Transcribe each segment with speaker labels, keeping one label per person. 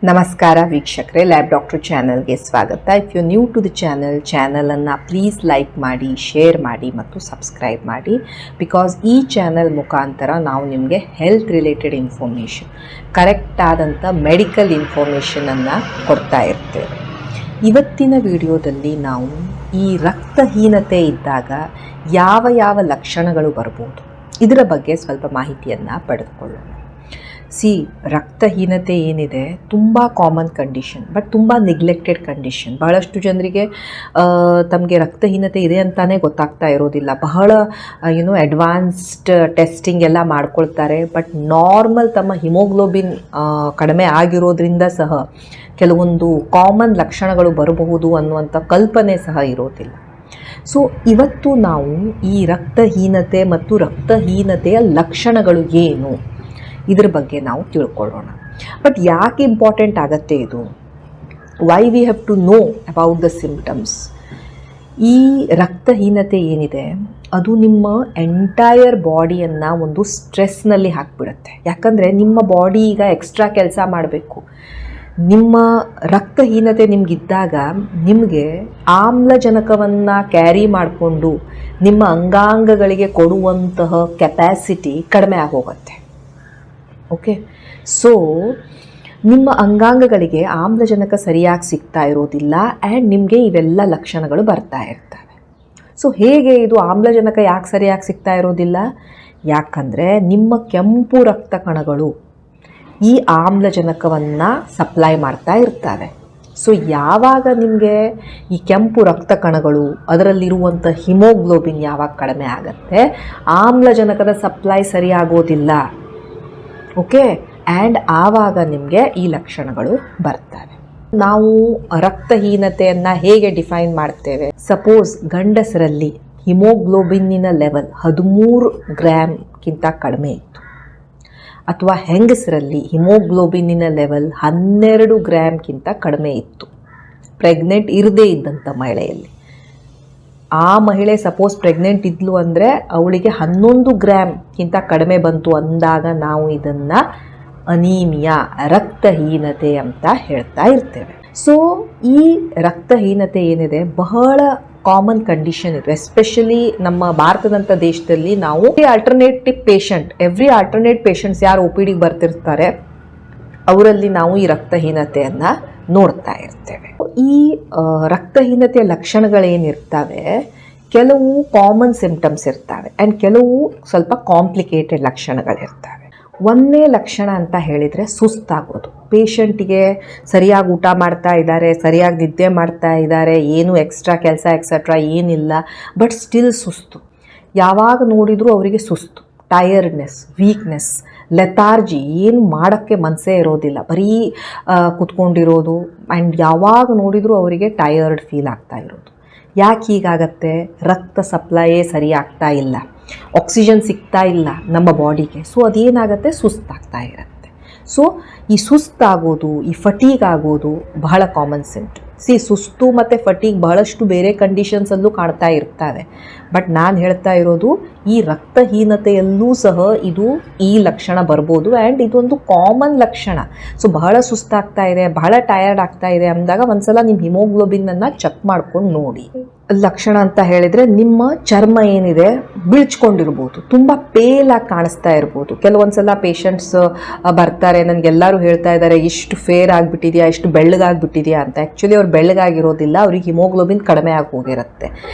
Speaker 1: ನಮಸ್ಕಾರ ವೀಕ್ಷಕರೇ, lab doctor ಚಾನಲ್ಗೆ ಸ್ವಾಗತ. If you new to the ಚಾನಲನ್ನು ಪ್ಲೀಸ್ ಲೈಕ್ ಮಾಡಿ, ಶೇರ್ ಮಾಡಿ ಮತ್ತು ಸಬ್ಸ್ಕ್ರೈಬ್ ಮಾಡಿ. ಬಿಕಾಸ್ ಈ ಚಾನಲ್ ಮುಖಾಂತರ ನಾವು ನಿಮಗೆ ಹೆಲ್ತ್ ರಿಲೇಟೆಡ್ ಇನ್ಫಾರ್ಮೇಷನ್, ಕರೆಕ್ಟ್ ಆದಂಥ ಮೆಡಿಕಲ್ ಇನ್ಫಾರ್ಮೇಷನನ್ನು ಕೊಡ್ತಾ ಇರ್ತೇವೆ. ಇವತ್ತಿನ ವಿಡಿಯೋದಲ್ಲಿ ನಾವು ಈ ರಕ್ತಹೀನತೆ ಇದ್ದಾಗ ಯಾವ ಯಾವ ಲಕ್ಷಣಗಳು ಬರ್ಬೋದು ಇದರ ಬಗ್ಗೆ ಸ್ವಲ್ಪ ಮಾಹಿತಿಯನ್ನು ಪಡೆದುಕೊಳ್ಳೋಣ. ರಕ್ತಹೀನತೆ ಏನಿದೆ ತುಂಬ ಕಾಮನ್ ಕಂಡೀಷನ್, ಬಟ್ ತುಂಬ ನೆಗ್ಲೆಕ್ಟೆಡ್ ಕಂಡೀಷನ್. ಬಹಳಷ್ಟು ಜನರಿಗೆ ತಮಗೆ ರಕ್ತಹೀನತೆ ಇದೆ ಅಂತಲೇ ಗೊತ್ತಾಗ್ತಾ ಇರೋದಿಲ್ಲ. ಬಹಳ ಅಡ್ವಾನ್ಸ್ಡ್ ಟೆಸ್ಟಿಂಗ್ ಎಲ್ಲ ಮಾಡ್ಕೊಳ್ತಾರೆ, ಬಟ್ ನಾರ್ಮಲ್ ತಮ್ಮ ಹಿಮೋಗ್ಲೋಬಿನ್ ಕಡಿಮೆ ಆಗಿರೋದ್ರಿಂದ ಸಹ ಕೆಲವೊಂದು ಕಾಮನ್ ಲಕ್ಷಣಗಳು ಬರಬಹುದು ಅನ್ನುವಂಥ ಕಲ್ಪನೆ ಸಹ ಇರೋದಿಲ್ಲ. ಇವತ್ತು ನಾವು ಈ ರಕ್ತಹೀನತೆ ಮತ್ತು ರಕ್ತಹೀನತೆಯ ಲಕ್ಷಣಗಳು ಏನು ಇದ್ರ ಬಗ್ಗೆ ನಾವು ತಿಳ್ಕೊಳ್ಳೋಣ. ಬಟ್ ಯಾಕೆ ಇಂಪಾರ್ಟೆಂಟ್ ಆಗುತ್ತೆ ಇದು? Why we have to know about the symptoms. ಈ ರಕ್ತಹೀನತೆ ಏನಿದೆ ಅದು ನಿಮ್ಮ ಎಂಟೈರ್ ಬಾಡಿಯನ್ನು ಒಂದು ಸ್ಟ್ರೆಸ್ನಲ್ಲಿ ಹಾಕಿಬಿಡುತ್ತೆ. ಯಾಕಂದರೆ ನಿಮ್ಮ ಬಾಡಿ ಈಗ ಎಕ್ಸ್ಟ್ರಾ ಕೆಲಸ ಮಾಡಬೇಕು. ನಿಮ್ಮ ರಕ್ತಹೀನತೆ ನಿಮಗಿದ್ದಾಗ ನಿಮಗೆ ಆಮ್ಲಜನಕವನ್ನು ಕ್ಯಾರಿ ಮಾಡಿಕೊಂಡು ನಿಮ್ಮ ಅಂಗಾಂಗಗಳಿಗೆ ಕೊಡುವಂತಹ ಕೆಪ್ಯಾಸಿಟಿ ಕಡಿಮೆ ಆಗೋಗುತ್ತೆ. ಓಕೆ, ನಿಮ್ಮ ಅಂಗಾಂಗಗಳಿಗೆ ಆಮ್ಲಜನಕ ಸರಿಯಾಗಿ ಸಿಗ್ತಾ ಇರೋದಿಲ್ಲ ಆ್ಯಂಡ್ ನಿಮಗೆ ಇವೆಲ್ಲ ಲಕ್ಷಣಗಳು ಬರ್ತಾ ಇರ್ತವೆ. ಹೇಗೆ ಇದು ಆಮ್ಲಜನಕ ಯಾಕೆ ಸರಿಯಾಗಿ ಸಿಗ್ತಾ ಇರೋದಿಲ್ಲ? ಯಾಕಂದರೆ ನಿಮ್ಮ ಕೆಂಪು ರಕ್ತ ಕಣಗಳು ಈ ಆಮ್ಲಜನಕವನ್ನು ಸಪ್ಲೈ ಮಾಡ್ತಾ ಇರ್ತವೆ. ಯಾವಾಗ ನಿಮಗೆ ಈ ಕೆಂಪು ರಕ್ತ ಕಣಗಳು, ಅದರಲ್ಲಿರುವಂಥ ಹಿಮೋಗ್ಲೋಬಿನ್ ಯಾವಾಗ ಕಡಿಮೆ ಆಗುತ್ತೆ, ಆಮ್ಲಜನಕದ ಸಪ್ಲೈ ಸರಿಯಾಗೋದಿಲ್ಲ. ಓಕೆ, ಆ್ಯಂಡ್ ಆವಾಗ ನಿಮಗೆ ಈ ಲಕ್ಷಣಗಳು ಬರ್ತವೆ. ನಾವು ರಕ್ತಹೀನತೆಯನ್ನು ಹೇಗೆ ಡಿಫೈನ್ ಮಾಡ್ತೇವೆ? ಸಪೋಸ್ ಗಂಡಸರಲ್ಲಿ ಹಿಮೋಗ್ಲೋಬಿನ್ನಿನ ಲೆವೆಲ್ 13 ಗ್ರಾಮ್ಗಿಂತ ಕಡಿಮೆ ಇತ್ತು, ಅಥವಾ ಹೆಂಗಸರಲ್ಲಿ ಹಿಮೋಗ್ಲೋಬಿನ್ನಿನ ಲೆವೆಲ್ 12 ಗ್ರಾಮ್ಗಿಂತ ಕಡಿಮೆ ಇತ್ತು, ಪ್ರೆಗ್ನೆಂಟ್ ಇರದೇ ಇದ್ದಂಥ ಮಹಿಳೆಯಲ್ಲಿ. ಆ ಮಹಿಳೆ ಸಪೋಸ್ ಪ್ರೆಗ್ನೆಂಟ್ ಇದ್ಲು ಅಂದರೆ ಅವಳಿಗೆ 11 ಗ್ರಾಮ್ಗಿಂತ ಕಡಿಮೆ ಬಂತು ಅಂದಾಗ ನಾವು ಇದನ್ನು ಅನೀಮಿಯಾ, ರಕ್ತಹೀನತೆ ಅಂತ ಹೇಳ್ತಾ ಇರ್ತೇವೆ. ಈ ರಕ್ತಹೀನತೆ ಏನಿದೆ ಬಹಳ ಕಾಮನ್ ಕಂಡೀಷನ್ ಇದೆ. ಎಸ್ಪೆಷಲಿ ನಮ್ಮ ಭಾರತದಂಥ ದೇಶದಲ್ಲಿ ನಾವು ಎವ್ರಿ ಆಲ್ಟರ್ನೇಟ್ ಪೇಷಂಟ್ಸ್ ಯಾರು OPDಗೆ ಬರ್ತಿರ್ತಾರೆ ಅವರಲ್ಲಿ ನಾವು ಈ ರಕ್ತಹೀನತೆಯನ್ನು ನೋಡ್ತಾ ಇರ್ತೇವೆ. ಈ ರಕ್ತಹೀನತೆಯ ಲಕ್ಷಣಗಳೇನಿರ್ತವೆ, ಕೆಲವು ಕಾಮನ್ ಸಿಂಪ್ಟಮ್ಸ್ ಇರ್ತವೆ ಆ್ಯಂಡ್ ಕೆಲವು ಸ್ವಲ್ಪ ಕಾಂಪ್ಲಿಕೇಟೆಡ್ ಲಕ್ಷಣಗಳಿರ್ತವೆ. ಒಂದೇ ಲಕ್ಷಣ ಅಂತ ಹೇಳಿದರೆ ಸುಸ್ತಾಗೋದು. ಪೇಷಂಟಿಗೆ ಸರಿಯಾಗಿ ಊಟ ಮಾಡ್ತಾ ಇದ್ದಾರೆ, ಸರಿಯಾಗಿ ನಿದ್ದೆ ಮಾಡ್ತಾ ಇದ್ದಾರೆ, ಏನು ಎಕ್ಸ್ಟ್ರಾ ಕೆಲಸ ಎಕ್ಸೆಟ್ರಾ ಏನಿಲ್ಲ, ಬಟ್ ಸ್ಟಿಲ್ ಸುಸ್ತು. ಯಾವಾಗ ನೋಡಿದರೂ ಅವರಿಗೆ ಸುಸ್ತು, ಟಯರ್ಡ್ನೆಸ್, ವೀಕ್ನೆಸ್, ಲೆಥಾರ್ಜಿ, ಏನು ಮಾಡೋಕ್ಕೆ ಮನಸ್ಸೇ ಇರೋದಿಲ್ಲ, ಬರೀ ಕುತ್ಕೊಂಡಿರೋದು ಆ್ಯಂಡ್ ಯಾವಾಗ ನೋಡಿದರೂ ಅವರಿಗೆ ಟಯರ್ಡ್ ಫೀಲ್ ಆಗ್ತಾ ಇರೋದು. ಯಾಕೆ ಹೀಗಾಗತ್ತೆ? ರಕ್ತ ಸಪ್ಲೈಯೇ ಸರಿ ಆಗ್ತಾ ಇಲ್ಲ, ಆಕ್ಸಿಜನ್ ಸಿಗ್ತಾ ಇಲ್ಲ ನಮ್ಮ ಬಾಡಿಗೆ. ಅದೇನಾಗುತ್ತೆ, ಸುಸ್ತಾಗ್ತಾ ಇರುತ್ತೆ. ಈ ಸುಸ್ತಾಗೋದು, ಈ ಫಟೀಗ್ ಆಗೋದು ಬಹಳ ಕಾಮನ್ ಸಿಂಪ್ಟಮ್. ಸುಸ್ತು ಮತ್ತು ಫಟೀಗ್ ಬಹಳಷ್ಟು ಬೇರೆ ಕಂಡೀಷನ್ಸಲ್ಲೂ ಕಾಣ್ತಾ ಇರ್ತವೆ, ಬಟ್ ನಾನು ಹೇಳ್ತಾ ಇರೋದು ಈ ರಕ್ತಹೀನತೆಯಲ್ಲೂ ಸಹ ಈ ಲಕ್ಷಣ ಬರ್ಬೋದು ಆ್ಯಂಡ್ ಇದೊಂದು ಕಾಮನ್ ಲಕ್ಷಣ. ಬಹಳ ಸುಸ್ತಾಗ್ತಾ ಇದೆ, ಬಹಳ ಟಯರ್ಡ್ ಆಗ್ತಾ ಇದೆ ಅಂದಾಗ ಒಂದ್ಸಲ ನಿಮ್ಮ ಹಿಮೋಗ್ಲೋಬಿನನ್ನು ಚೆಕ್ ಮಾಡ್ಕೊಂಡು ನೋಡಿ. ಲಕ್ಷಣ ಅಂತ ಹೇಳಿದರೆ ನಿಮ್ಮ ಚರ್ಮ ಏನಿದೆ ಬಿಳ್ಚ್ಕೊಂಡಿರ್ಬೋದು, ತುಂಬ ಪೇಲಾಗಿ ಕಾಣಿಸ್ತಾ ಇರ್ಬೋದು. ಕೆಲವೊಂದ್ಸಲ ಪೇಷಂಟ್ಸ್ ಬರ್ತಾರೆ, ನನಗೆಲ್ಲರೂ ಹೇಳ್ತಾ ಇದ್ದಾರೆ ಇಷ್ಟು ಫೇರ್ ಆಗಿಬಿಟ್ಟಿದೆಯಾ, ಇಷ್ಟು ಬೆಳ್ಳಗಾಗಿಬಿಟ್ಟಿದೆಯಾ ಅಂತ. ಆ್ಯಕ್ಚುಲಿ ಅವ್ರು ಬೆಳ್ಳಗಾಗಿರೋದಿಲ್ಲ, ಅವ್ರಿಗೆ ಹಿಮೋಗ್ಲೋಬಿನ್ ಕಡಿಮೆ ಆಗಿ ಹೋಗಿರುತ್ತೆ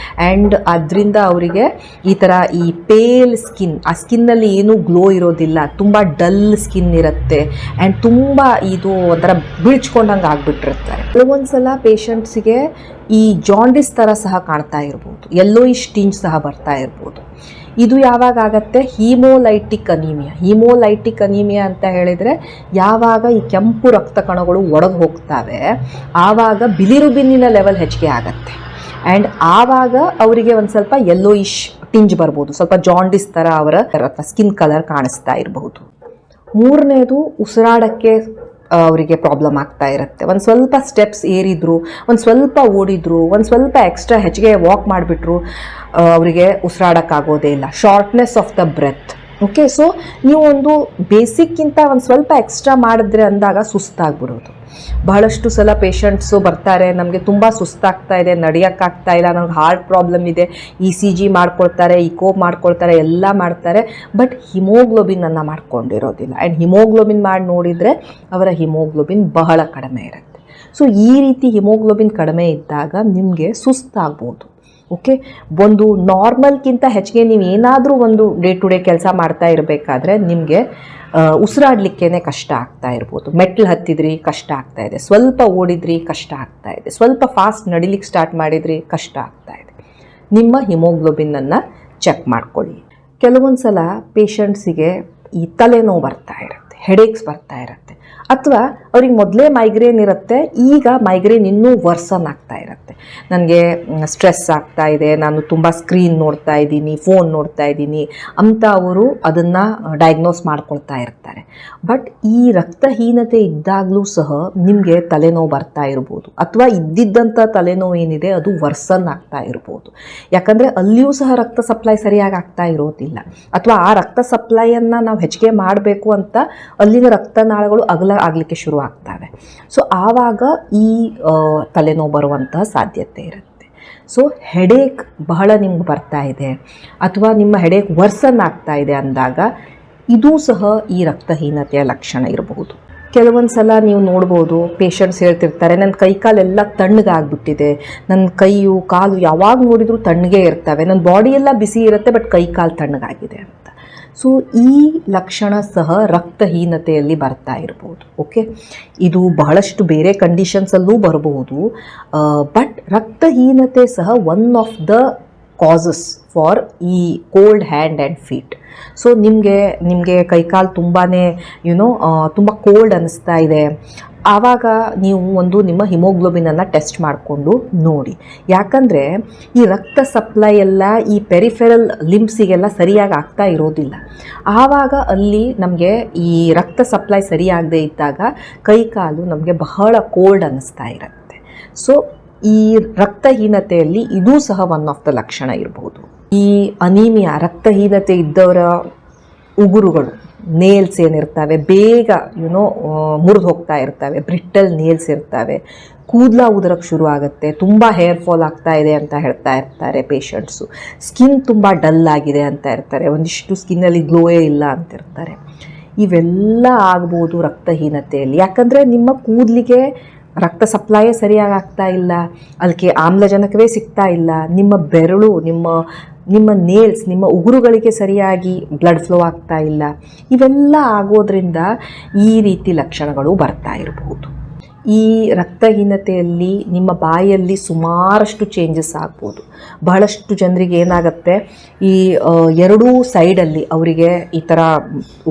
Speaker 1: ಆ್ಯಂಡ್ ಅದರಿಂದ ಅವರಿಗೆ ಈ ಥರ ಈ ಪೇಲ್ ಸ್ಕಿನ್, ಆ ಸ್ಕಿನ್ನಲ್ಲಿ ಏನೂ ಗ್ಲೋ ಇರೋದಿಲ್ಲ, ತುಂಬ ಡಲ್ ಸ್ಕಿನ್ ಇರುತ್ತೆ ಆ್ಯಂಡ್ ತುಂಬ ಇದು ಒಂಥರ ಬಿಳ್ಚ್ಕೊಂಡಂಗೆ ಆಗಿಬಿಟ್ಟಿರ್ತಾರೆ. ಕೆಲವೊಂದ್ಸಲ ಪೇಷಂಟ್ಸಿಗೆ ಈ ಜಾಂಡಿಸ್ ಥರ ಸಹ ಕಾಣ್ತಾ ಇರ್ಬೋದು, ಯೆಲ್ಲೋಯಿಶ್ ಟಿಂಜ್ ಸಹ ಬರ್ತಾ ಇರ್ಬೋದು. ಇದು ಯಾವಾಗ ಆಗುತ್ತೆ? ಹೀಮೋಲೈಟಿಕ್ ಅನೀಮಿಯಾ ಅಂತ ಹೇಳಿದರೆ ಯಾವಾಗ ಈ ಕೆಂಪು ರಕ್ತ ಕಣಗಳು ಒಡೆದು ಹೋಗ್ತವೆ ಆವಾಗ ಬಿಲಿರುಬಿನ್ನಿನ ಲೆವೆಲ್ ಹೆಚ್ಚಿಗೆ ಆಗುತ್ತೆ ಆ್ಯಂಡ್ ಆವಾಗ ಅವರಿಗೆ ಒಂದು ಸ್ವಲ್ಪ ಯೆಲ್ಲೋಯಿಶ್ ಟಿಂಜ್ ಬರ್ಬೋದು, ಸ್ವಲ್ಪ ಜಾಂಡಿಸ್ ಥರ ಅವರ ಸ್ಕಿನ್ ಕಲರ್ ಕಾಣಿಸ್ತಾ ಇರಬಹುದು. ಮೂರನೇದು, ಉಸಿರಾಡಕ್ಕೆ ಅವರಿಗೆ ಪ್ರಾಬ್ಲಮ್ ಆಗ್ತಾ ಇರುತ್ತೆ. ಒಂದು ಸ್ವಲ್ಪ ಸ್ಟೆಪ್ಸ್ ಏರಿದ್ರು, ಒಂದು ಸ್ವಲ್ಪ ಓಡಿದ್ರು, ಒಂದು ಸ್ವಲ್ಪ ಹೆಚ್ಚಿಗೆ ವಾಕ್ ಮಾಡಿಬಿಟ್ರು ಅವರಿಗೆ ಉಸಿರಾಡೋಕ್ಕಾಗೋದೇ ಇಲ್ಲ. Shortness of the breath, okay. So ನೀವು ಒಂದು ಬೇಸಿಕ್ಕಿಂತ ಒಂದು ಸ್ವಲ್ಪ ಎಕ್ಸ್ಟ್ರಾ ಮಾಡಿದ್ರೆ ಅಂದಾಗ ಸುಸ್ತಾಗ್ಬಿಡೋದು. ಬಹಳಷ್ಟು ಸಲ ಪೇಷಂಟ್ಸು ಬರ್ತಾರೆ, ನಮಗೆ ತುಂಬ ಸುಸ್ತಾಗ್ತಾ ಇದೆ, ನಡೆಯೋಕ್ಕಾಗ್ತಾ ಇಲ್ಲ, ನನಗೆ ಹಾರ್ಟ್ ಪ್ರಾಬ್ಲಮ್ ಇದೆ, ECG ಮಾಡ್ಕೊಳ್ತಾರೆ, ಇಕೋ ಮಾಡ್ಕೊಳ್ತಾರೆ, ಎಲ್ಲ ಮಾಡ್ತಾರೆ, ಬಟ್ ಹಿಮೋಗ್ಲೋಬಿನನ್ನು ಮಾಡ್ಕೊಂಡಿರೋದಿಲ್ಲ. ಆ್ಯಂಡ್ ಹಿಮೋಗ್ಲೋಬಿನ್ ಮಾಡಿ ನೋಡಿದರೆ ಅವರ ಹಿಮೋಗ್ಲೋಬಿನ್ ಬಹಳ ಕಡಿಮೆ ಇರುತ್ತೆ. ಸೊ ಈ ರೀತಿ ಹಿಮೋಗ್ಲೋಬಿನ್ ಕಡಿಮೆ ಇದ್ದಾಗ ನಿಮಗೆ ಸುಸ್ತಾಗ್ಬೋದು. ಓಕೆ. ಒಂದು ನಾರ್ಮಲ್ಗಿಂತ ಹೆಚ್ಚಿಗೆ ನೀವು ಏನಾದರೂ ಒಂದು ಡೇ ಟು ಡೇ ಕೆಲಸ ಮಾಡ್ತಾ ಇರಬೇಕಾದ್ರೆ ನಿಮಗೆ ಉಸಿರಾಡಲಿಕ್ಕೇ ಕಷ್ಟ ಆಗ್ತಾ ಇರ್ಬೋದು. ಮೆಟ್ಲು ಹತ್ತಿದ್ರಿ ಕಷ್ಟ ಆಗ್ತಾ ಇದೆ, ಸ್ವಲ್ಪ ಓಡಿದ್ರಿ ಕಷ್ಟ ಆಗ್ತಾ ಇದೆ, ಸ್ವಲ್ಪ ಫಾಸ್ಟ್ ನಡಿಲಿಕ್ಕೆ ಸ್ಟಾರ್ಟ್ ಮಾಡಿದ್ರಿ ಕಷ್ಟ ಆಗ್ತಾ ಇದೆ. ನಿಮ್ಮ ಹಿಮೋಗ್ಲೋಬಿನನ್ನು ಚೆಕ್ ಮಾಡ್ಕೊಳ್ಳಿ. ಕೆಲವೊಂದು ಸಲ ಪೇಷಂಟ್ಸಿಗೆ ಈ ತಲೆನೋವು ಬರ್ತಾ ಇರುತ್ತೆ, ಹೆಡೇಕ್ಸ್ ಬರ್ತಾ ಇರುತ್ತೆ, ಅಥವಾ ಅವ್ರಿಗೆ ಮೊದಲೇ ಮೈಗ್ರೇನ್ ಇರುತ್ತೆ, ಈಗ ಮೈಗ್ರೇನ್ ಇನ್ನೂ ವರ್ಸನ್ ಆಗ್ತಾ ಇರುತ್ತೆ. ನನಗೆ ಸ್ಟ್ರೆಸ್ ಆಗ್ತಾ ಇದೆ, ನಾನು ತುಂಬ ಸ್ಕ್ರೀನ್ ನೋಡ್ತಾ ಇದ್ದೀನಿ, ಫೋನ್ ನೋಡ್ತಾ ಇದ್ದೀನಿ ಅಂತ ಅವರು ಅದನ್ನು ಡಯಾಗ್ನೋಸ್ ಮಾಡ್ಕೊಳ್ತಾ ಇರ್ತಾರೆ. ಬಟ್ ಈ ರಕ್ತಹೀನತೆ ಇದ್ದಾಗಲೂ ಸಹ ನಿಮಗೆ ತಲೆನೋವು ಬರ್ತಾ ಇರ್ಬೋದು, ಅಥವಾ ಇದ್ದಿದ್ದಂಥ ತಲೆನೋವು ಏನಿದೆ ಅದು ವರ್ಸನ್ ಆಗ್ತಾ ಇರ್ಬೋದು. ಯಾಕಂದರೆ ಅಲ್ಲಿಯೂ ಸಹ ರಕ್ತ ಸಪ್ಲೈ ಸರಿಯಾಗಿ ಆಗ್ತಾ ಇರೋದಿಲ್ಲ, ಅಥವಾ ಆ ರಕ್ತ ಸಪ್ಲೈಯನ್ನು ನಾವು ಹೆಚ್ಚಿಗೆ ಮಾಡಬೇಕು ಅಂತ ಅಲ್ಲಿನ ರಕ್ತನಾಳಗಳು ಆಗಲಿಕ್ಕೆ ಶುರು ಆಗ್ತವೆ. ಸೊ ಆವಾಗ ಈ ತಲೆನೋವು ಬರುವಂತಹ ಸಾಧ್ಯತೆ ಇರುತ್ತೆ. ಸೊ ಹೆಡೇಕ್ ಬಹಳ ನಿಮ್ಗೆ ಬರ್ತಾ ಇದೆ, ಅಥವಾ ನಿಮ್ಮ ಹೆಡೇಕ್ ವರ್ಸನ್ ಆಗ್ತಾ ಇದೆ ಅಂದಾಗ ಇದೂ ಸಹ ಈ ರಕ್ತಹೀನತೆಯ ಲಕ್ಷಣ ಇರಬಹುದು. ಕೆಲವೊಂದು ಸಲ ನೀವು ನೋಡ್ಬೋದು, ಪೇಷಂಟ್ಸ್ ಹೇಳ್ತಿರ್ತಾರೆ, ನನ್ನ ಕೈ ಕಾಲೆಲ್ಲ ತಣ್ಣಗಾಗ್ಬಿಟ್ಟಿದೆ, ನನ್ನ ಕೈಯು ಕಾಲು ಯಾವಾಗ ನೋಡಿದರೂ ತಣ್ಣಗೆ ಇರ್ತವೆ, ನನ್ನ ಬಾಡಿಯೆಲ್ಲ ಬಿಸಿ ಇರುತ್ತೆ ಬಟ್ ಕೈ ಕಾಲು ತಣ್ಣಗಾಗಿದೆ ಅಂತ. ಸೊ ಈ ಲಕ್ಷಣ ಸಹ ರಕ್ತಹೀನತೆಯಲ್ಲಿ ಬರ್ತಾ ಇರ್ಬೋದು. ಓಕೆ. ಇದು ಬಹಳಷ್ಟು ಬೇರೆ ಕಂಡೀಷನ್ಸಲ್ಲೂ ಬರಬಹುದು, ಬಟ್ ರಕ್ತಹೀನತೆ ಸಹ one of the causes for ಈ cold hand and feet. So ನಿಮಗೆ ಕೈಕಾಲು ತುಂಬಾ ತುಂಬ ಕೋಲ್ಡ್ ಅನ್ನಿಸ್ತಾ ಇದೆ, ಆವಾಗ ನೀವು ನಿಮ್ಮ ಹಿಮೋಗ್ಲೋಬಿನನ್ನು ಟೆಸ್ಟ್ ಮಾಡಿಕೊಂಡು ನೋಡಿ. ಯಾಕಂದರೆ ಈ ರಕ್ತ ಸಪ್ಲೈ ಎಲ್ಲ ಈ ಪೆರಿಫೆರಲ್ ಲಿಂಬ್ಸಿಗೆಲ್ಲ ಸರಿಯಾಗಿ ಆಗ್ತಾ ಇರೋದಿಲ್ಲ. ಆವಾಗ ಅಲ್ಲಿ ನಮಗೆ ಈ ರಕ್ತ ಸಪ್ಲೈ ಸರಿಯಾಗದೇ ಇದ್ದಾಗ ಕೈಕಾಲು ನಮಗೆ ಬಹಳ ಕೋಲ್ಡ್ ಅನ್ನಿಸ್ತಾ ಇರುತ್ತೆ. ಸೊ ಈ ರಕ್ತಹೀನತೆಯಲ್ಲಿ ಇದೂ ಸಹ ಒನ್ ಆಫ್ ದ ಲಕ್ಷಣ ಇರಬಹುದು. ಈ ಅನೀಮಿಯಾ, ರಕ್ತಹೀನತೆ ಇದ್ದವರ ಉಗುರುಗಳು, ನೇಲ್ಸ್ ಏನಿರ್ತವೆ ಬೇಗ ಮುರಿದು ಹೋಗ್ತಾ ಇರ್ತವೆ, ಬ್ರಿಟ್ಟಲ್ ನೇಲ್ಸ್ ಇರ್ತವೆ, ಕೂದಲ ಉದುರಕ್ಕೆ ಶುರು ಆಗುತ್ತೆ, ತುಂಬ ಹೇರ್ ಫಾಲ್ ಆಗ್ತಾ ಇದೆ ಅಂತ ಹೇಳ್ತಾ ಇರ್ತಾರೆ ಪೇಷಂಟ್ಸು, ಸ್ಕಿನ್ ತುಂಬ ಡಲ್ ಆಗಿದೆ ಅಂತ ಇರ್ತಾರೆ, ಒಂದಿಷ್ಟು ಸ್ಕಿನ್ನಲ್ಲಿ ಗ್ಲೋಯೇ ಇಲ್ಲ ಅಂತಿರ್ತಾರೆ. ಇವೆಲ್ಲ ಆಗ್ಬೋದು ರಕ್ತಹೀನತೆಯಲ್ಲಿ. ಯಾಕಂದರೆ ನಿಮ್ಮ ಕೂದಲಿಗೆ ರಕ್ತ ಸಪ್ಲೈಯೇ ಸರಿಯಾಗಿ ಆಗ್ತಾ ಇಲ್ಲ, ಅದಕ್ಕೆ ಆಮ್ಲಜನಕವೇ ಸಿಗ್ತಾ ಇಲ್ಲ, ನಿಮ್ಮ ಬೆರಳು, ನಿಮ್ಮ ನೇಲ್ಸ್, ನಿಮ್ಮ ಉಗುರುಗಳಿಗೆ ಸರಿಯಾಗಿ ಬ್ಲಡ್ ಫ್ಲೋ ಆಗ್ತಾ ಇಲ್ಲ. ಇವೆಲ್ಲ ಆಗೋದ್ರಿಂದ ಈ ರೀತಿ ಲಕ್ಷಣಗಳು ಬರ್ತಾ ಇರಬಹುದು. ಈ ರಕ್ತಹೀನತೆಯಲ್ಲಿ ನಿಮ್ಮ ಬಾಯಲ್ಲಿ ಸುಮಾರಷ್ಟು ಚೇಂಜಸ್ ಆಗ್ಬೋದು. ಬಹಳಷ್ಟು ಜನರಿಗೆ ಏನಾಗುತ್ತೆ, ಈ ಎರಡೂ ಸೈಡಲ್ಲಿ ಅವರಿಗೆ ಈ ಥರ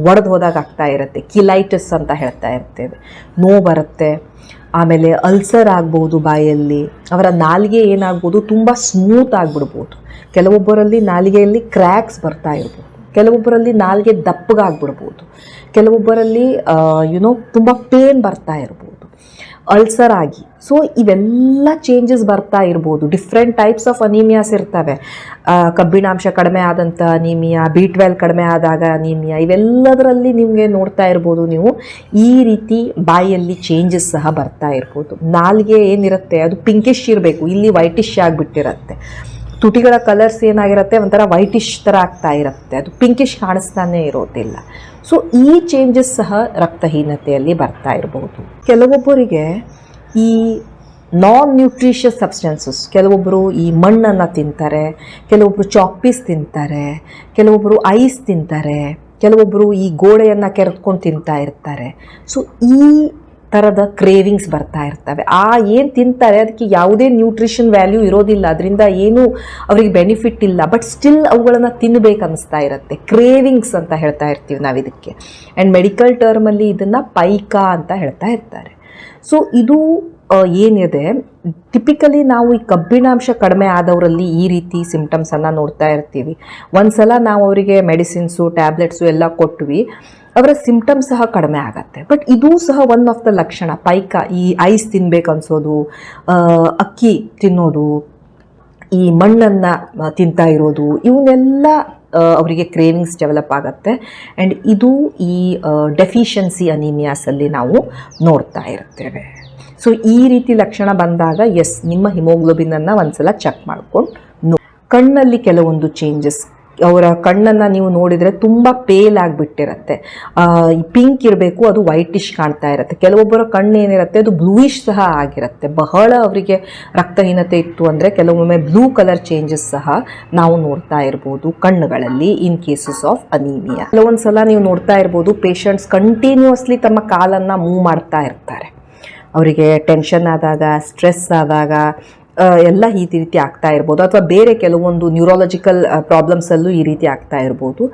Speaker 1: ಒಡೆದು ಹೋದಾಗ ಆಗ್ತಾ ಇರುತ್ತೆ, ಕಿಲೈಟಿಸ್ ಅಂತ ಹೇಳ್ತಾ ಇರ್ತೇವೆ, ನೋವು ಬರುತ್ತೆ. ಆಮೇಲೆ ಅಲ್ಸರ್ ಆಗ್ಬೋದು ಬಾಯಲ್ಲಿ. ಅವರ ನಾಲಿಗೆ ಏನಾಗ್ಬೋದು, ತುಂಬ ಸ್ಮೂತ್ ಆಗಿಬಿಡ್ಬೋದು. ಕೆಲವೊಬ್ಬರಲ್ಲಿ ನಾಲಿಗೆಯಲ್ಲಿ ಕ್ರ್ಯಾಕ್ಸ್ ಬರ್ತಾ ಇರ್ಬೋದು, ಕೆಲವೊಬ್ಬರಲ್ಲಿ ನಾಲಿಗೆ ದಪ್ಪಗಾಗ್ಬಿಡ್ಬೋದು, ಕೆಲವೊಬ್ಬರಲ್ಲಿ ತುಂಬ ಪೇನ್ ಬರ್ತಾ ಇರ್ಬೋದು ಅಲ್ಸರ್ ಆಗಿ. ಸೊ ಇವೆಲ್ಲ ಚೇಂಜಸ್ ಬರ್ತಾ ಇರ್ಬೋದು. ಡಿಫ್ರೆಂಟ್ ಟೈಪ್ಸ್ ಆಫ್ ಅನೀಮಿಯಾಸ್ ಇರ್ತವೆ. ಕಬ್ಬಿಣಾಂಶ ಕಡಿಮೆ ಆದಂಥ ಅನೀಮಿಯಾ, B12 ಕಡಿಮೆ ಆದಾಗ ಅನೀಮಿಯಾ, ಇವೆಲ್ಲದರಲ್ಲಿ ನಿಮಗೆ ನೋಡ್ತಾ ಇರ್ಬೋದು ನೀವು ಈ ರೀತಿ ಬಾಯಲ್ಲಿ ಚೇಂಜಸ್ ಸಹ ಬರ್ತಾ ಇರ್ಬೋದು. ನಾಲಿಗೆ ಏನಿರುತ್ತೆ ಅದು ಪಿಂಕಿಶ್ ಇರಬೇಕು, ಇಲ್ಲಿ ವೈಟಿಶ್ ಆಗಿಬಿಟ್ಟಿರುತ್ತೆ. ತುಟಿಗಳ ಕಲರ್ಸ್ ಏನಾಗಿರುತ್ತೆ, ಒಂಥರ ವೈಟಿಶ್ ಥರ ಆಗ್ತಾ ಇರುತ್ತೆ, ಅದು ಪಿಂಕಿಶ್ ಕಾಣಿಸ್ತಾನೆ ಇರೋದಿಲ್ಲ. ಸೊ ಈ ಚೇಂಜಸ್ ಸಹ ರಕ್ತಹೀನತೆಯಲ್ಲಿ ಬರ್ತಾ ಇರಬಹುದು. ಕೆಲವೊಬ್ಬರಿಗೆ ಈ ನಾನ್ ನ್ಯೂಟ್ರಿಷಿಯಸ್ ಸಬ್ಸ್ಟೆನ್ಸಸ್, ಕೆಲವೊಬ್ಬರು ಈ ಮಣ್ಣನ್ನು ತಿಂತಾರೆ, ಕೆಲವೊಬ್ಬರು ಚಾಕ್ ಪೀಸ್ ತಿಂತಾರೆ, ಕೆಲವೊಬ್ಬರು ಐಸ್ ತಿಂತಾರೆ, ಕೆಲವೊಬ್ಬರು ಈ ಗೋಡೆಯನ್ನು ಕೆರೆದುಕೊಂಡು ತಿಂತಾ ಇರ್ತಾರೆ. ಸೊ ಈ ಥರದ ಕ್ರೇವಿಂಗ್ಸ್ ಬರ್ತಾ ಇರ್ತವೆ. ಏನು ತಿಂತಾರೆ ಅದಕ್ಕೆ ಯಾವುದೇ ನ್ಯೂಟ್ರಿಷನ್ ವ್ಯಾಲ್ಯೂ ಇರೋದಿಲ್ಲ, ಅದರಿಂದ ಏನೂ ಅವರಿಗೆ ಬೆನಿಫಿಟ್ ಇಲ್ಲ, ಬಟ್ ಸ್ಟಿಲ್ ಅವುಗಳನ್ನು ತಿನ್ನಬೇಕು ಅನ್ನಿಸ್ತಾ ಇರುತ್ತೆ. ಕ್ರೇವಿಂಗ್ಸ್ ಅಂತ ಹೇಳ್ತಾ ಇರ್ತೀವಿ ನಾವು ಇದಕ್ಕೆ. ಆ್ಯಂಡ್ ಮೆಡಿಕಲ್ ಟರ್ಮಲ್ಲಿ ಇದನ್ನು ಪೈಕಾ ಅಂತ ಹೇಳ್ತಾ ಇರ್ತಾರೆ. ಸೊ ಇದು ಏನಿದೆ, ಟಿಪಿಕಲಿ ನಾವು ಈ ಕಬ್ಬಿಣಾಂಶ ಕಡಿಮೆ ಆದವರಲ್ಲಿ ಈ ರೀತಿ ಸಿಂಪ್ಟಮ್ಸನ್ನು ನೋಡ್ತಾ ಇರ್ತೀವಿ. ಒಂದು ಸಲ ನಾವು ಅವರಿಗೆ ಮೆಡಿಸಿನ್ಸು, ಟ್ಯಾಬ್ಲೆಟ್ಸು ಎಲ್ಲ ಕೊಟ್ವಿ, ಅವರ ಸಿಂಪ್ಟಮ್ಸ್ ಸಹ ಕಡಿಮೆ ಆಗತ್ತೆ. ಬಟ್ ಇದೂ ಸಹ ಒನ್ ಆಫ್ ದ ಲಕ್ಷಣ. ಪೈಕಾ, ಈ ಐಸ್ ತಿನ್ಬೇಕು ಅನ್ಸೋದು, ಅಕ್ಕಿ ತಿನ್ನೋದು, ಈ ಮಣ್ಣನ್ನು ತಿಂತಾ ಇರೋದು, ಇವನ್ನೆಲ್ಲ ಅವರಿಗೆ ಕ್ರೇವಿಂಗ್ಸ್ ಡೆವಲಪ್ ಆಗುತ್ತೆ. ಆ್ಯಂಡ್ ಇದು ಈ ಡೆಫಿಷಿಯನ್ಸಿ ಅನೀಮಿಯಾಸಲ್ಲಿ ನಾವು ನೋಡ್ತಾ ಇರ್ತೇವೆ. ಸೊ ಈ ರೀತಿ ಲಕ್ಷಣ ಬಂದಾಗ ನಿಮ್ಮ ಹಿಮೋಗ್ಲೋಬಿನನ್ನು ಒಂದ್ಸಲ ಚೆಕ್ ಮಾಡ್ಕೊಂಡು ಕಣ್ಣಲ್ಲಿ ಕೆಲವೊಂದು ಚೇಂಜಸ್, ಅವರ ಕಣ್ಣನ್ನು ನೀವು ನೋಡಿದರೆ ತುಂಬ ಪೇಲ್ ಆಗಿಬಿಟ್ಟಿರುತ್ತೆ. ಪಿಂಕ್ ಇರಬೇಕು, ಅದು ವೈಟಿಶ್ ಕಾಣ್ತಾ ಇರುತ್ತೆ. ಕೆಲವೊಬ್ಬರ ಕಣ್ಣು ಏನಿರುತ್ತೆ ಅದು ಬ್ಲೂಯಿಶ್ ಸಹ ಆಗಿರುತ್ತೆ. ಬಹಳ ಅವರಿಗೆ ರಕ್ತಹೀನತೆ ಇತ್ತು ಅಂದರೆ ಕೆಲವೊಮ್ಮೆ ಬ್ಲೂ ಕಲರ್ ಚೇಂಜಸ್ ಸಹ ನಾವು ನೋಡ್ತಾ ಇರ್ಬೋದು ಕಣ್ಣುಗಳಲ್ಲಿ ಇನ್ ಕೇಸಸ್ ಆಫ್ ಅನೀಮಿಯಾ. ಕೆಲವೊಂದು ಸಲ ನೀವು ನೋಡ್ತಾ ಇರ್ಬೋದು ಪೇಷಂಟ್ಸ್ ಕಂಟಿನ್ಯೂಸ್ಲಿ ತಮ್ಮ ಕಾಲನ್ನು ಮೂವ್ ಮಾಡ್ತಾ ಇರ್ತಾರೆ. ಅವರಿಗೆ ಟೆನ್ಷನ್ ಆದಾಗ, ಸ್ಟ್ರೆಸ್ ಆದಾಗ ಎಲ್ಲ ಈ ರೀತಿ ಆಗ್ತಾ ಇರ್ಬೋದು, ಅಥವಾ ಬೇರೆ ಕೆಲವೊಂದು ನ್ಯೂರಾಲಜಿಕಲ್ ಪ್ರಾಬ್ಲಮ್ಸಲ್ಲೂ ಈ ರೀತಿ ಆಗ್ತಾ ಇರ್ಬೋದು.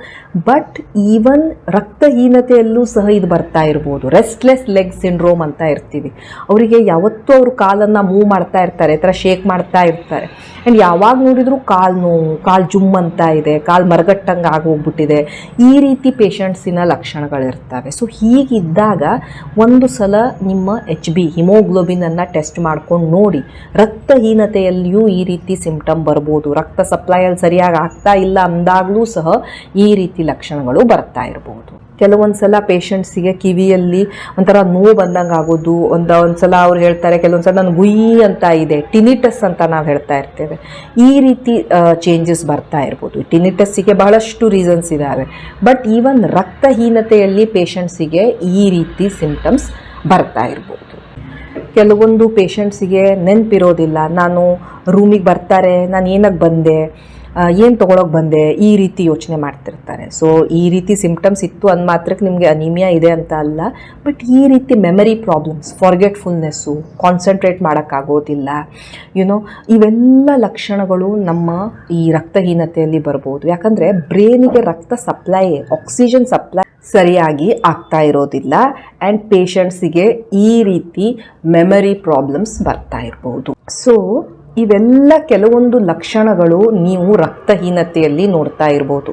Speaker 1: ಬಟ್ ಈವನ್ ರಕ್ತಹೀನತೆಯಲ್ಲೂ ಸಹ ಇದು ಬರ್ತಾ ಇರ್ಬೋದು. ರೆಸ್ಟ್ಲೆಸ್ ಲೆಗ್ ಸಿಂಡ್ರೋಮ್ ಅಂತ ಇರ್ತೀವಿ. ಅವರಿಗೆ ಯಾವತ್ತೂ ಅವರು ಕಾಲನ್ನು ಮೂವ್ ಮಾಡ್ತಾ ಇರ್ತಾರೆ, ಈ ಥರ ಶೇಕ್ ಮಾಡ್ತಾ ಇರ್ತಾರೆ. ಆ್ಯಂಡ್ ಯಾವಾಗ ನೋಡಿದರೂ ಕಾಲು ನೋವು, ಕಾಲು ಜುಮ್ ಅಂತ ಇದೆ, ಕಾಲು ಮರಗಟ್ಟಂಗೆ ಆಗೋಗ್ಬಿಟ್ಟಿದೆ, ಈ ರೀತಿ ಪೇಷಂಟ್ಸಿನ ಲಕ್ಷಣಗಳಿರ್ತವೆ. ಸೊ ಹೀಗಿದ್ದಾಗ ಒಂದು ಸಲ ನಿಮ್ಮ HB ಹಿಮೋಗ್ಲೋಬಿನನ್ನು ಟೆಸ್ಟ್ ಮಾಡ್ಕೊಂಡು ನೋಡಿ. ರಕ್ತಹೀನತೆಯಲ್ಲಿಯೂ ಈ ರೀತಿ ಸಿಂಪ್ಟಮ್ ಬರ್ಬೋದು. ರಕ್ತ ಸಪ್ಲೈಯಲ್ಲಿ ಸರಿಯಾಗಿ ಆಗ್ತಾ ಇಲ್ಲ ಅಂದಾಗಲೂ ಸಹ ಈ ರೀತಿ ಲಕ್ಷಣಗಳು ಬರ್ತಾ ಇರ್ಬೋದು. ಕೆಲವೊಂದು ಸಲ ಪೇಷಂಟ್ಸಿಗೆ ಕಿವಿಯಲ್ಲಿ ಒಂಥರ ನೋವು ಬಂದಂಗೆ ಆಗೋದು, ಒಂದು ಸಲ ಅವ್ರು ಹೇಳ್ತಾರೆ, ಕೆಲವೊಂದು ಸಲ ನನಗೆ ಗುಯಿ ಅಂತ ಇದೆ, ಟಿನಿಟಸ್ ಅಂತ ನಾವು ಹೇಳ್ತಾ ಇರ್ತೇವೆ. ಈ ರೀತಿ ಚೇಂಜಸ್ ಬರ್ತಾ ಇರ್ಬೋದು. ಟಿನಿಟಸ್ಸಿಗೆ ಬಹಳಷ್ಟು ರೀಸನ್ಸ್ ಇದ್ದಾವೆ. ಬಟ್ ಈವನ್ ರಕ್ತಹೀನತೆಯಲ್ಲಿ ಪೇಷಂಟ್ಸಿಗೆ ಈ ರೀತಿ ಸಿಂಪ್ಟಮ್ಸ್ ಬರ್ತಾ ಇರ್ಬೋದು. ಕೆಲವೊಂದು ಪೇಷಂಟ್ಸಿಗೆ ನೆನಪಿರೋದಿಲ್ಲ, ನಾನು ರೂಮಿಗೆ ಬರ್ತಾರೆ, ನಾನು ಏನಕ್ಕೆ ಬಂದೆ, ಏನು ತೊಗೊಳಕ್ಕೆ ಬಂದೆ, ಈ ರೀತಿ ಯೋಚನೆ ಮಾಡ್ತಿರ್ತಾರೆ. ಸೊ ಈ ರೀತಿ ಸಿಂಪ್ಟಮ್ಸ್ ಇತ್ತು ಅಂದ ಮಾತ್ರಕ್ಕೆ ನಿಮಗೆ ಅನೀಮಿಯಾ ಇದೆ ಅಂತ ಅಲ್ಲ. ಬಟ್ ಈ ರೀತಿ ಮೆಮರಿ ಪ್ರಾಬ್ಲಮ್ಸ್, ಫಾರ್ಗೆಟ್ಫುಲ್ನೆಸ್ಸು, ಕಾನ್ಸಂಟ್ರೇಟ್ ಮಾಡೋಕ್ಕಾಗೋದಿಲ್ಲ, ಇವೆಲ್ಲ ಲಕ್ಷಣಗಳು ನಮ್ಮ ಈ ರಕ್ತಹೀನತೆಯಲ್ಲಿ ಬರ್ಬೋದು. ಯಾಕಂದರೆ ಬ್ರೈನಿಗೆ ರಕ್ತ ಸಪ್ಲೈ, ಆಕ್ಸಿಜನ್ ಸಪ್ಲೈ ಸರಿಯಾಗಿ ಆಗ್ತಾ ಇರೋದಿಲ್ಲ. ಆ್ಯಂಡ್ ಪೇಷಂಟ್ಸಿಗೆ ಈ ರೀತಿ ಮೆಮರಿ ಪ್ರಾಬ್ಲಮ್ಸ್ ಬರ್ತಾ ಇರ್ಬೋದು. ಸೊ ಇವೆಲ್ಲ ಕೆಲವೊಂದು ಲಕ್ಷಣಗಳು ನೀವು ರಕ್ತಹೀನತೆಯಲ್ಲಿ ನೋಡ್ತಾ ಇರ್ಬೋದು.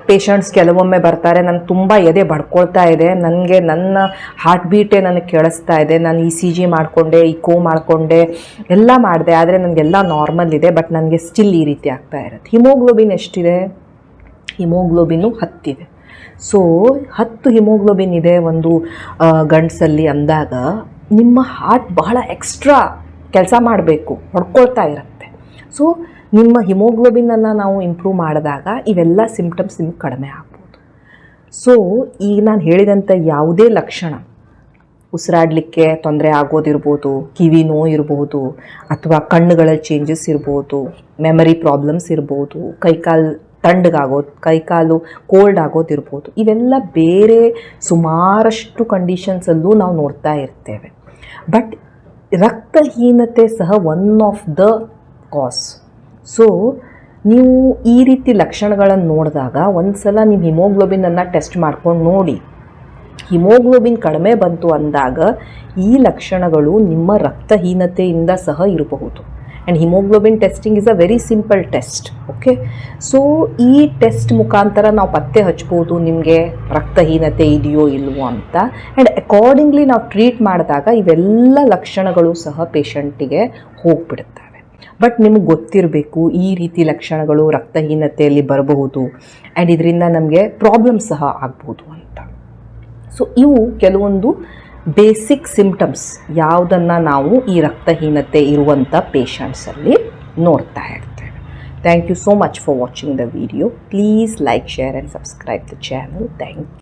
Speaker 1: ಪೇಷಂಟ್ಸ್ ಕೆಲವೊಮ್ಮೆ ಬರ್ತಾರೆ, ನನಗೆ ತುಂಬ ಎದೆ ಬಡ್ಕೊಳ್ತಾ ಇದೆ, ನನಗೆ ನನ್ನ ಹಾರ್ಟ್ ಬೀಟೇ ನನಗೆ ಕೇಳಿಸ್ತಾ ಇದೆ, ನಾನು ECG ಮಾಡಿಕೊಂಡೆ, ಇಕೋ ಮಾಡಿಕೊಂಡೆ, ಎಲ್ಲ ಮಾಡಿದೆ, ಆದರೆ ನನಗೆಲ್ಲ ನಾರ್ಮಲ್ ಇದೆ, ಬಟ್ ನನಗೆ ಸ್ಟಿಲ್ ಈ ರೀತಿ ಆಗ್ತಾ ಇರುತ್ತೆ. ಹಿಮೋಗ್ಲೋಬಿನ್ ಎಷ್ಟಿದೆ? ಹಿಮೋಗ್ಲೋಬಿನ್ನು 10 ಇದೆ. ಸೊ 10 ಹಿಮೋಗ್ಲೋಬಿನ್ ಇದೆ ಒಂದು ಗಂಡಸಲ್ಲಿ ಅಂದಾಗ ನಿಮ್ಮ ಹಾರ್ಟ್ ಬಹಳ ಎಕ್ಸ್ಟ್ರಾ ಕೆಲಸ ಮಾಡಬೇಕು, ಹೊಡ್ಕೊಳ್ತಾ ಇರುತ್ತೆ. ಸೊ ನಿಮ್ಮ ಹಿಮೋಗ್ಲೋಬಿನನ್ನು ನಾವು ಇಂಪ್ರೂವ್ ಮಾಡಿದಾಗ ಇವೆಲ್ಲ ಸಿಂಪ್ಟಮ್ಸ್ ನಿಮಗೆ ಕಡಿಮೆ ಆಗ್ಬೋದು. ಸೊ ಈಗ ನಾನು ಹೇಳಿದಂಥ ಯಾವುದೇ ಲಕ್ಷಣ, ಉಸಿರಾಡಲಿಕ್ಕೆ ತೊಂದರೆ ಆಗೋದಿರ್ಬೋದು, ಕಿವಿ ನೋವು ಇರ್ಬೋದು, ಅಥವಾ ಕಣ್ಣುಗಳಲ್ಲಿ ಚೇಂಜಸ್ ಇರ್ಬೋದು, ಮೆಮರಿ ಪ್ರಾಬ್ಲಮ್ಸ್ ಇರ್ಬೋದು, ಕೈಕಾಲು ತಣ್ಣಗಾಗೋದು, ಕೈಕಾಲು ಕೋಲ್ಡ್ ಆಗೋದಿರ್ಬೋದು, ಇವೆಲ್ಲ ಬೇರೆ ಸುಮಾರಷ್ಟು ಕಂಡೀಷನ್ಸಲ್ಲೂ ನಾವು ನೋಡ್ತಾ ಇರ್ತೇವೆ. ಬಟ್ ರಕ್ತಹೀನತೆ ಸಹ one of the cos. So ನೀವು ಈ ರೀತಿ ಲಕ್ಷಣಗಳನ್ನು ನೋಡಿದಾಗ ಒಂದು ಸಲ ನೀವು ಹಿಮೋಗ್ಲೋಬಿನನ್ನು ಟೆಸ್ಟ್ ಮಾಡ್ಕೊಂಡು ನೋಡಿ. ಹಿಮೋಗ್ಲೋಬಿನ್ ಕಡಿಮೆ ಬಂತು ಅಂದಾಗ ಈ ಲಕ್ಷಣಗಳು ನಿಮ್ಮ ರಕ್ತಹೀನತೆಯಿಂದ ಸಹ ಇರಬಹುದು. And haemoglobin testing is a very simple test. Okay, so ಈ ಟೆಸ್ಟ್ ಮುಖಾಂತರ ನಾವು ಪತ್ತೆ ಹಚ್ಬೋದು ನಿಮಗೆ ರಕ್ತಹೀನತೆ ಇದೆಯೋ ಇಲ್ವೋ ಅಂತ. ಆ್ಯಂಡ್ ಅಕಾರ್ಡಿಂಗ್ಲಿ ನಾವು ಟ್ರೀಟ್ ಮಾಡಿದಾಗ ಇವೆಲ್ಲ ಲಕ್ಷಣಗಳು ಸಹ ಪೇಷಂಟಿಗೆ ಹೋಗ್ಬಿಡುತ್ತವೆ. ಬಟ್ ನಿಮಗೆ ಗೊತ್ತಿರಬೇಕು ಈ ರೀತಿ ಲಕ್ಷಣಗಳು ರಕ್ತಹೀನತೆಯಲ್ಲಿ ಬರಬಹುದು, ಆ್ಯಂಡ್ ಇದರಿಂದ ನಮಗೆ ಪ್ರಾಬ್ಲಮ್ ಸಹ ಆಗ್ಬೋದು ಅಂತ. ಸೊ ಇವು ಕೆಲವೊಂದು ಬೇಸಿಕ್ ಸಿಂಪ್ಟಮ್ಸ್ ಯಾವುದನ್ನು ನಾವು ಈ ರಕ್ತಹೀನತೆ ಇರುವಂಥ ಪೇಷಂಟ್ಸಲ್ಲಿ ನೋಡ್ತಾ ಇರ್ತೇವೆ. Thank you so much for watching the video. Please like, share and subscribe the channel. Thank you.